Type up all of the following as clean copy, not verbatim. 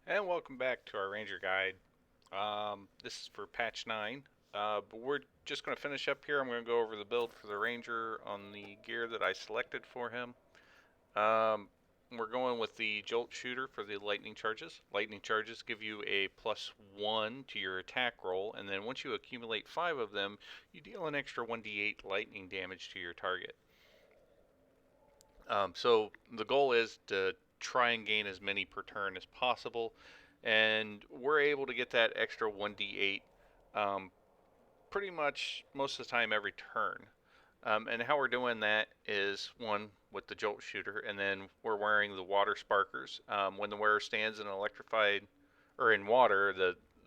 And welcome back to our Ranger Guide. This is for patch 9, but we're just going to finish up here. I'm going to go over the build for the Ranger on the gear that I selected for him. Um, we're going with the Jolt Shooter for the Lightning Charges. Lightning Charges give you a +1 to your attack roll, and then once you accumulate 5 of them, you deal an extra 1d8 lightning damage to your target. So the goal is to try and gain as many per turn as possible, and we're able to get that extra 1d8 um, pretty much most of the time every turn. And how we're doing that is one with the jolt shooter, and then we're wearing the water sparkers. When the wearer stands in electrified or in water,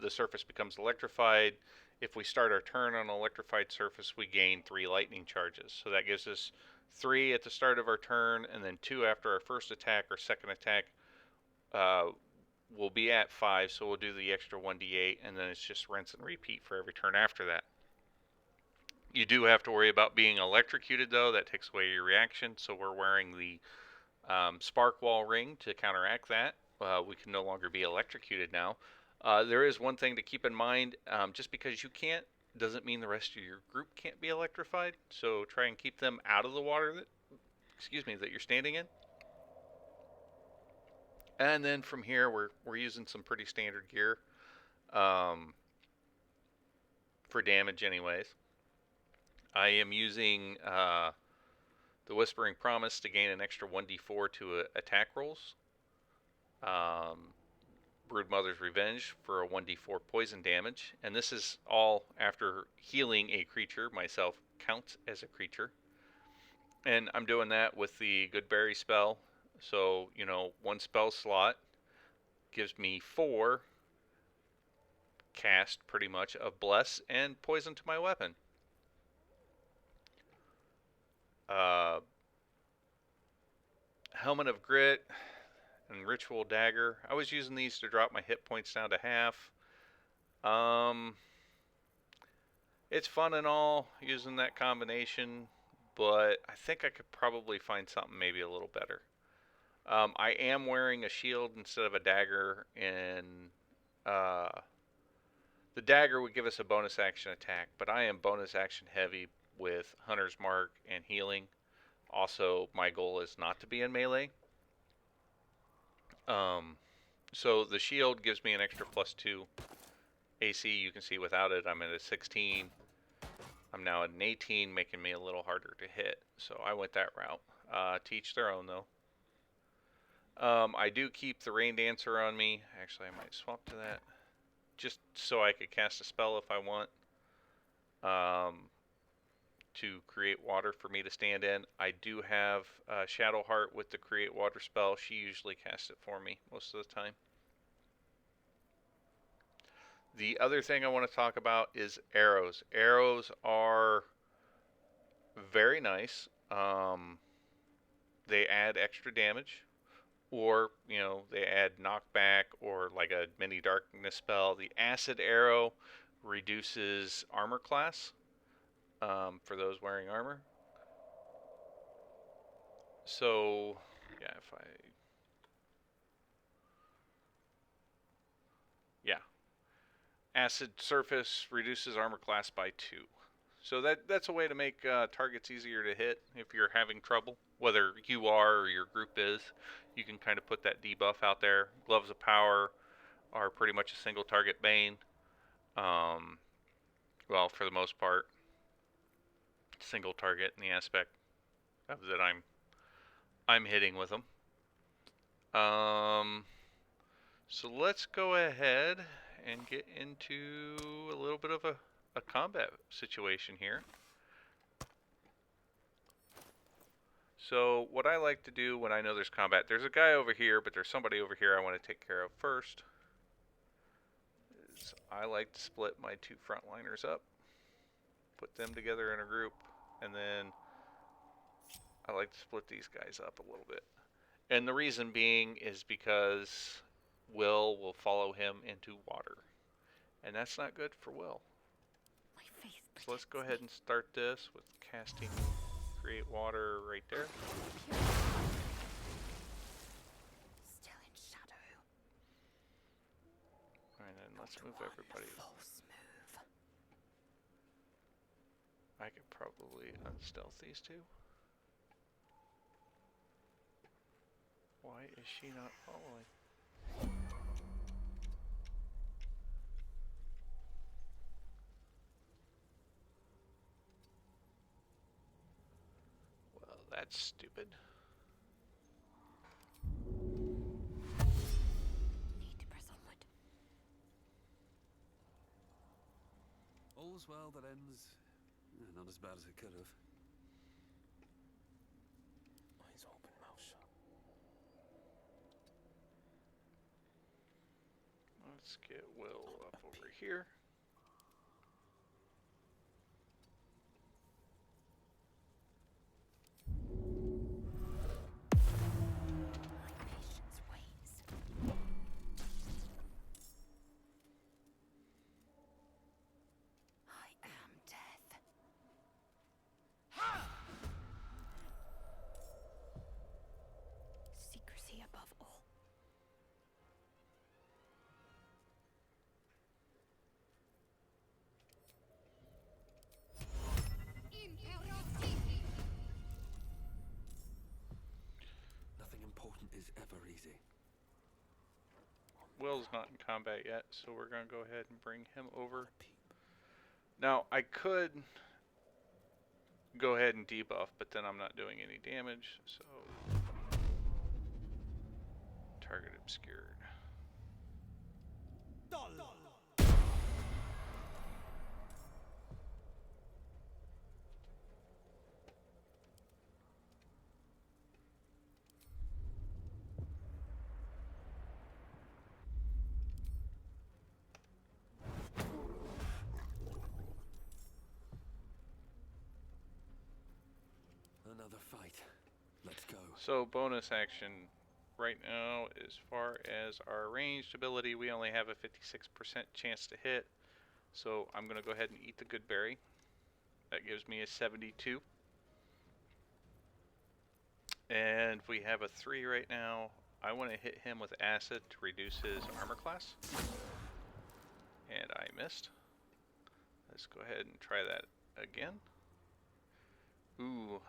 the surface becomes electrified. If we start our turn on an electrified surface, we gain 3 lightning charges. So that gives us 3 at the start of our turn, and then 2 after our first attack or second attack. Uh, we'll be at 5, so we'll do the extra 1d8, and then it's just rinse and repeat for every turn after that. You do have to worry about being electrocuted, though. That takes away your reaction, so we're wearing the spark wall ring to counteract that. We can no longer be electrocuted now. There is one thing to keep in mind. Just because you can't doesn't mean the rest of your group can't be electrified. So try and keep them out of the water that you're standing in. And then from here, we're using some pretty standard gear um, for damage, anyways. I am using the Whispering Promise to gain an extra 1d4 to attack rolls. Broodmother's Revenge for a 1d4 poison damage, and this is all after healing a creature. Myself counts as a creature, and I'm doing that with the Good Berry spell. So one spell slot gives me 4 cast pretty much of Bless and Poison to my weapon. Uh, Helmet of Grit and Ritual Dagger. I was using these to drop my hit points down to half. It's fun and all using that combination, but I think I could probably find something maybe a little better. I am wearing a shield instead of a dagger, and the dagger would give us a bonus action attack, but I am bonus action heavy with Hunter's Mark and healing. Also, my goal is not to be in melee. So the shield gives me an extra +2 AC. You can see without it, I'm at a 16. I'm now at an 18, making me a little harder to hit. So I went that route. To each their own, though. I do keep the Rain Dancer on me. Actually, I might swap to that. Just so I could cast a spell if I want. To create water for me to stand in. I do have Shadowheart with the create water spell. She usually casts it for me most of the time. The other thing I want to talk about is arrows. Arrows are very nice. They add extra damage, or they add knockback, or like a mini darkness spell. The acid arrow reduces armor class for those wearing armor. So yeah, yeah, acid surface reduces armor class by 2. So that's a way to make targets easier to hit if you're having trouble, whether you are or your group is. You can kind of put that debuff out there. Gloves of Power are pretty much a single target bane. Well, for the most part, single target in the aspect of that I'm hitting with them. So let's go ahead and get into a little bit of a combat situation here. So what I like to do when I know there's combat, there's a guy over here, but there's somebody over here I want to take care of first. I like to split my 2 frontliners up, put them together in a group, and then I like to split these guys up a little bit. And the reason being is because Will follow him into water, and that's not good for Will. So let's go ahead and start this with casting create water right there. Still in shadow. let's move everybody. I could probably unstealth these two. Why is she not following? Well, that's stupid. Need to press onward. All's well that ends not as bad as it could have. Eyes open, mouth shut. Let's get Will up over here. My patience wanes. I am death. Secrecy above all. Nothing important is ever easy. Will's not in combat yet, so we're going to go ahead and bring him over. Now, I could go ahead and debuff, but then I'm not doing any damage, so... Target obscured. Another fight. Let's go. So bonus action right now, as far as our ranged ability, we only have a 56% chance to hit. So I'm going to go ahead and eat the good berry. That gives me a 72. And we have a 3 right now. I want to hit him with acid to reduce his armor class. And I missed. Let's go ahead and try that again. Ooh.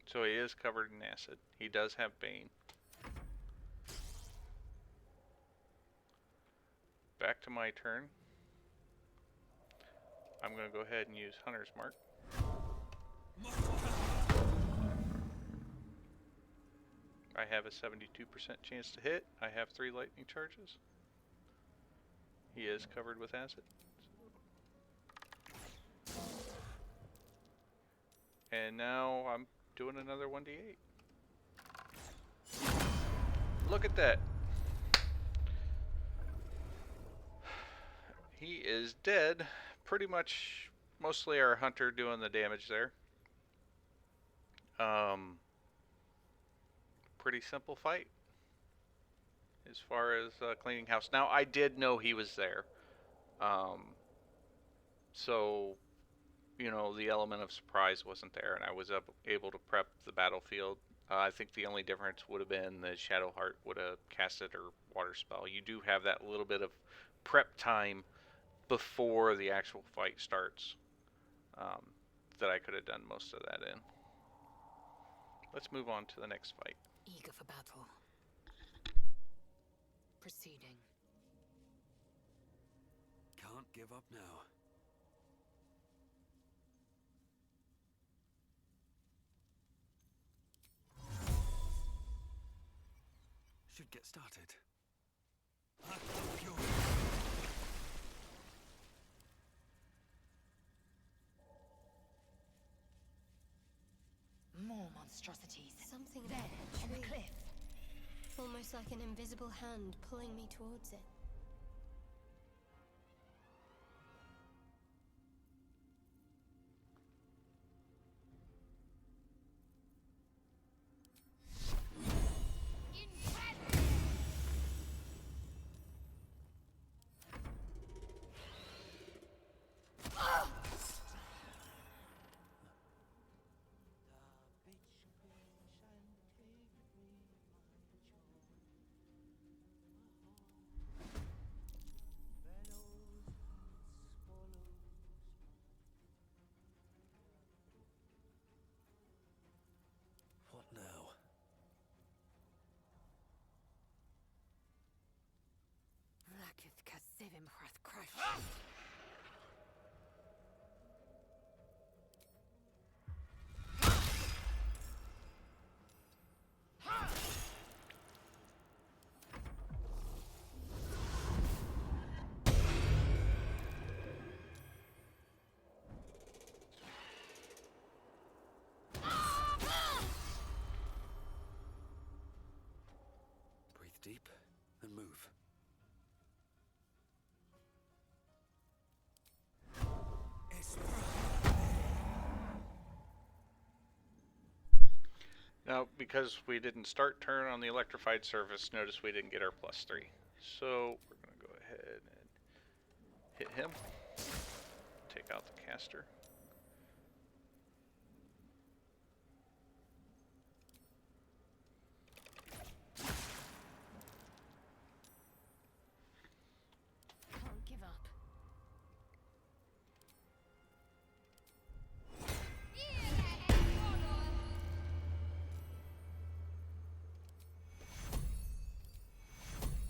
So he is covered in acid. He does have Bane. Back to my turn. I'm going to go ahead and use Hunter's Mark. I have a 72% chance to hit. I have 3 lightning charges. He is covered with acid. And now I'm doing another 1d8. Look at that. He is dead. Pretty much mostly our hunter doing the damage there. Pretty simple fight as far as cleaning house. Now I did know he was there. So you know, the element of surprise wasn't there, and I was able to prep the battlefield. I think the only difference would have been the Shadowheart would have casted her water spell. You do have that little bit of prep time before the actual fight starts that I could have done most of that in. Let's move on to the next fight. Eager for battle. Proceeding. Can't give up now. Should get started. More monstrosities. Something There, on the tree. cliff. Almost like an invisible hand pulling me towards it. Emperor's crush. Breathe deep and move. Now, because we didn't start turn on the electrified surface, notice we didn't get our +3. So we're going to go ahead and hit him. Take out the caster. Can't give up.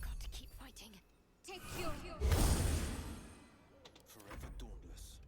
Got to keep fighting. Take your Forever dauntless.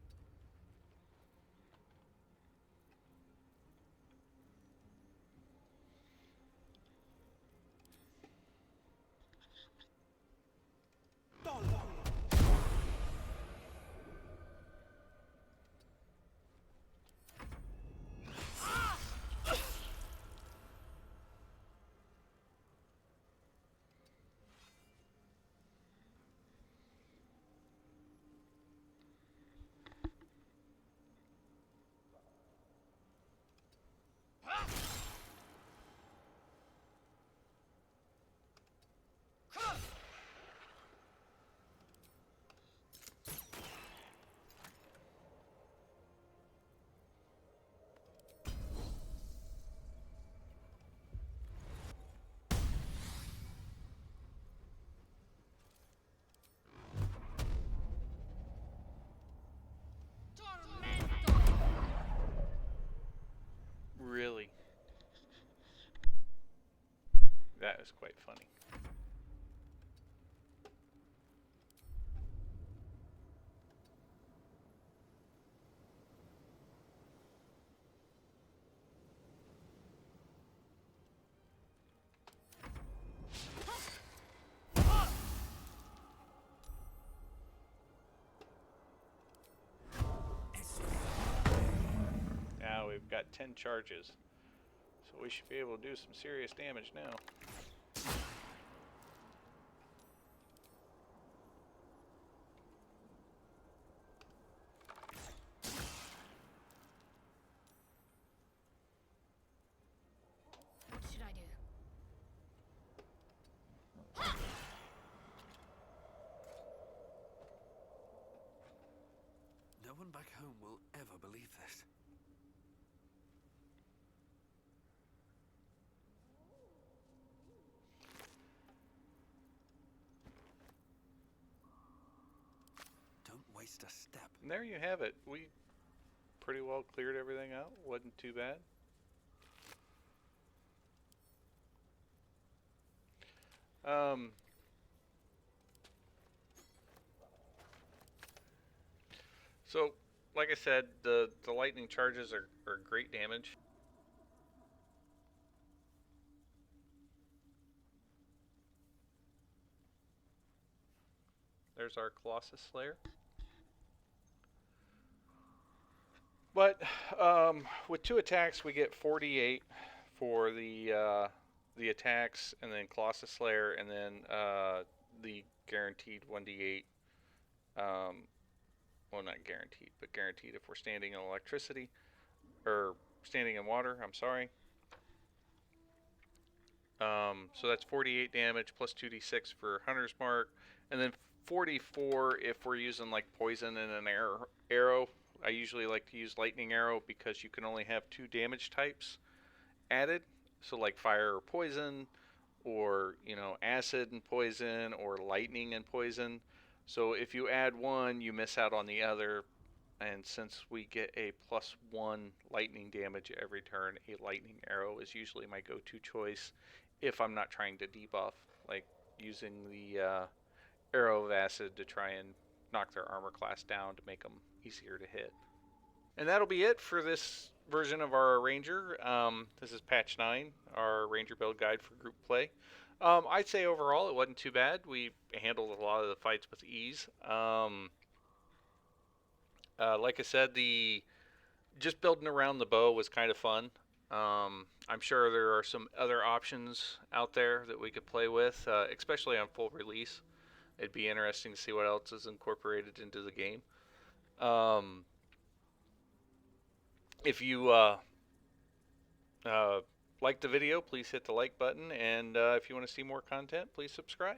Really? That is quite funny. Now we've got 10 charges, so we should be able to do some serious damage now. What should I do? No one back home will ever believe this. Don't waste a step. And there you have it. We pretty well cleared everything out. Wasn't too bad. So, like I said, the lightning charges are great damage. There's our Colossus Slayer. But with 2 attacks, we get 48 for the attacks, and then Colossus Slayer, and then the guaranteed 1d8. Well, not guaranteed, but guaranteed if we're standing in electricity, or standing in water. I'm sorry. So that's 48 damage plus 2d6 for Hunter's Mark, and then 44 if we're using like poison and an arrow. I usually like to use lightning arrow because you can only have 2 damage types added. So like fire or poison, or acid and poison, or lightning and poison. So if you add one, you miss out on the other. And since we get a +1 lightning damage every turn, a lightning arrow is usually my go-to choice if I'm not trying to debuff, like using the arrow of acid to try and knock their armor class down to make them easier to hit. And that'll be it for this version of our Ranger. This is patch 9, our Ranger build guide for group play. I'd say overall it wasn't too bad. We handled a lot of the fights with ease. Like I said, just building around the bow was kind of fun. I'm sure there are some other options out there that we could play with, especially on full release. It'd be interesting to see what else is incorporated into the game. If you like the video, please hit the like button, and if you want to see more content, please subscribe.